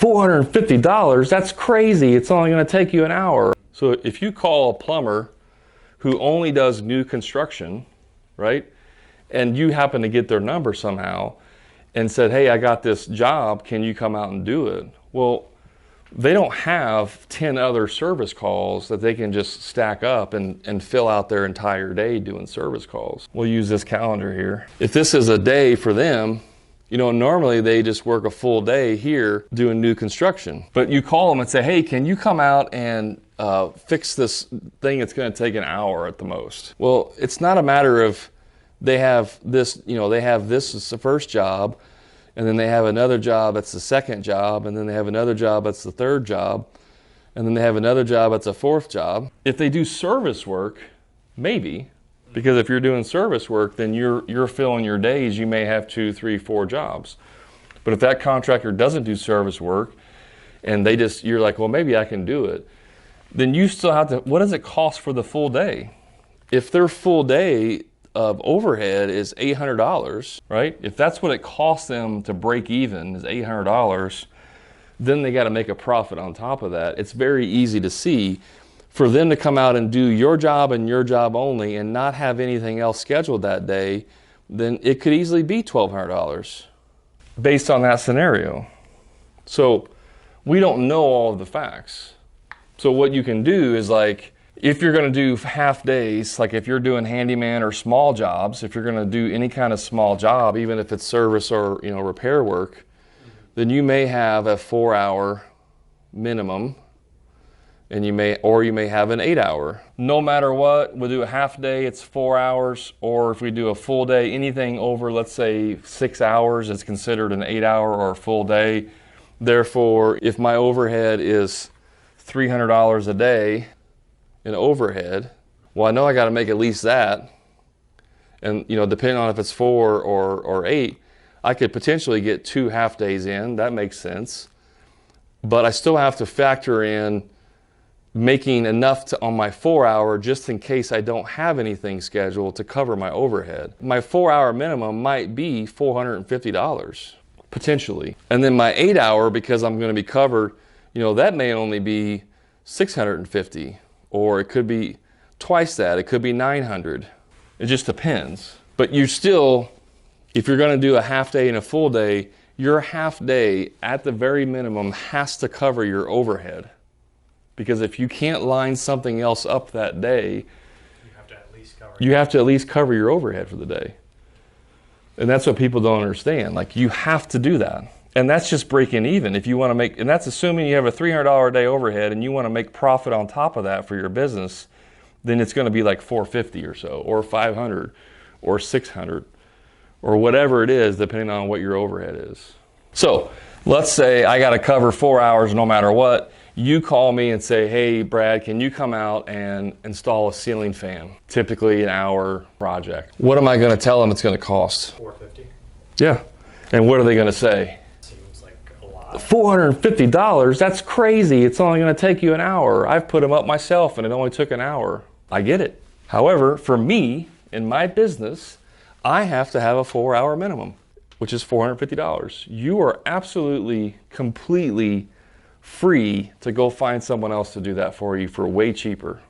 $450? That's crazy. It's only going to take you an hour. So if you call a plumber who only does new construction, right, and you happen to get their number somehow and said, hey, I got this job, can you come out and do it? Well, they don't have 10 other service calls that they can just stack up and fill out their entire day doing service calls. We'll use this calendar here. If this is a day for them, you know, normally they just work a full day here doing new construction. But you call them and say, hey, can you come out and fix this thing that's going to take an hour at the most? Well, it's not a matter of they have this, you know, they have this as the first job, and then they have another job that's the second job, and then they have another job that's the third job, and then they have another job that's a fourth job. If they do service work, maybe, because if you're doing service work, then you're filling your days, you may have 2, 3, 4 jobs. But if that contractor doesn't do service work, and you're like, well, maybe I can do it, then you still have to, what does it cost for the full day? If their full day of overhead is $800, right? If that's what it costs them to break even is $800, then they got to make a profit on top of that. It's very easy to see for them to come out and do your job and your job only and not have anything else scheduled that day, then it could easily be $1,200 based on that scenario. So we don't know all of the facts. So what you can do is, like, if you're going to do half days, like if you're doing handyman or small jobs, if you're going to do any kind of small job, even if it's service or, you know, repair work, then you may have a 4-hour minimum, and you may have an 8-hour. No matter what, we'll do a half day, it's 4 hours, or if we do a full day, anything over, let's say, 6 hours is considered an 8-hour or a full day. Therefore, if my overhead is $300 a day in overhead, well, I know I got to make at least that. And, you know, depending on if it's 4 or 8, I could potentially get 2 half days in. That makes sense. But I still have to factor in making enough on my 4-hour just in case I don't have anything scheduled to cover my overhead. My 4-hour minimum might be $450, potentially. And then my 8-hour, because I'm going to be covered, you know, that may only be $650. Or it could be twice that, it could be $900. It just depends. But you still, if you're gonna do a half day and a full day, your half day at the very minimum has to cover your overhead. Because if you can't line something else up that day, you have to at least cover your overhead for the day. And that's what people don't understand. Like, you have to do that. And that's just breaking even. If you want to make, and that's assuming you have a $300 a day overhead and you want to make profit on top of that for your business, then it's going to be like $450 or so, or $500, or $600, or whatever it is, depending on what your overhead is. So let's say I got to cover 4 hours no matter what. You call me and say, hey, Brad, can you come out and install a ceiling fan? Typically an hour project. What am I going to tell them it's going to cost? $450. Yeah. And what are they going to say? $450? That's crazy. It's only going to take you an hour. I've put them up myself and it only took an hour. I get it. However, for me, in my business, I have to have a 4-hour minimum, which is $450. You are absolutely, completely free to go find someone else to do that for you for way cheaper.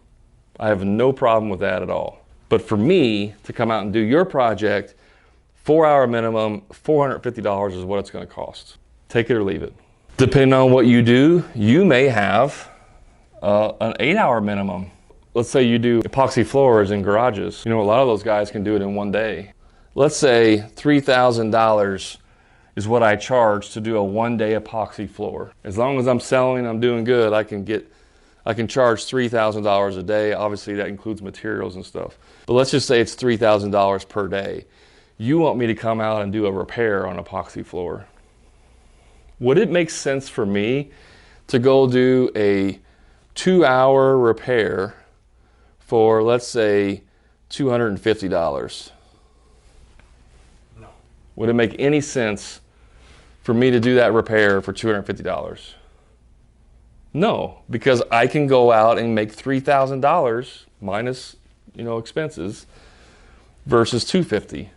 I have no problem with that at all. But for me to come out and do your project, 4-hour minimum, $450 is what it's going to cost. Take it or leave it. Depending on what you do, you may have an 8-hour minimum. Let's say you do epoxy floors in garages. You know, a lot of those guys can do it in one day. Let's say $3,000 is what I charge to do a 1-day epoxy floor. As long as I'm selling, I'm doing good, I can charge $3,000 a day. Obviously that includes materials and stuff. But let's just say it's $3,000 per day. You want me to come out and do a repair on an epoxy floor. Would it make sense for me to go do a 2-hour repair for, let's say, $250? No. Would it make any sense for me to do that repair for $250? No, because I can go out and make $3,000 minus, expenses versus $250.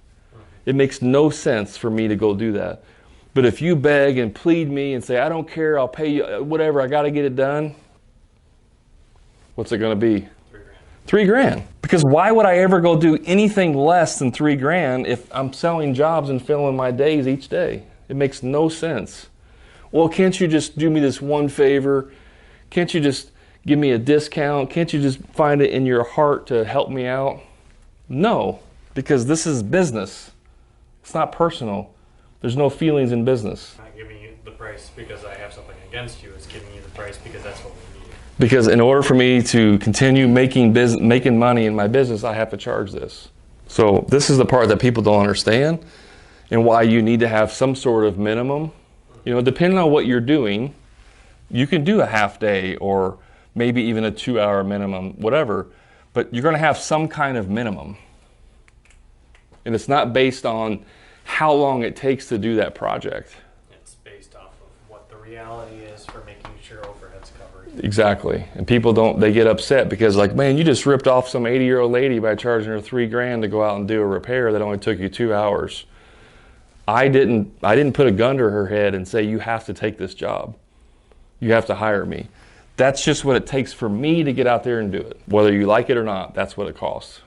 It makes no sense for me to go do that. But if you beg and plead me and say, I don't care, I'll pay you, whatever, I got to get it done, what's it going to be? $3,000. Because why would I ever go do anything less than $3,000 if I'm selling jobs and filling my days each day? It makes no sense. Well, can't you just do me this one favor? Can't you just give me a discount? Can't you just find it in your heart to help me out? No, because this is business. It's not personal. There's no feelings in business. I'm not giving you the price because I have something against you. It's giving you the price because that's what we need. Because in order for me to continue making money in my business, I have to charge this. So this is the part that people don't understand, and why you need to have some sort of minimum. You know, depending on what you're doing, you can do a half day or maybe even a 2-hour minimum, whatever, but you're going to have some kind of minimum. And it's not based on how long it takes to do that project. It's based off of what the reality is for making sure overhead's covered. Exactly. And people they get upset because, like, man, you just ripped off some 80-year-old lady by charging her $3,000 to go out and do a repair that only took you 2 hours. I didn't put a gun to her head and say, you have to take this job. You have to hire me. That's just what it takes for me to get out there and do it. Whether you like it or not, that's what it costs.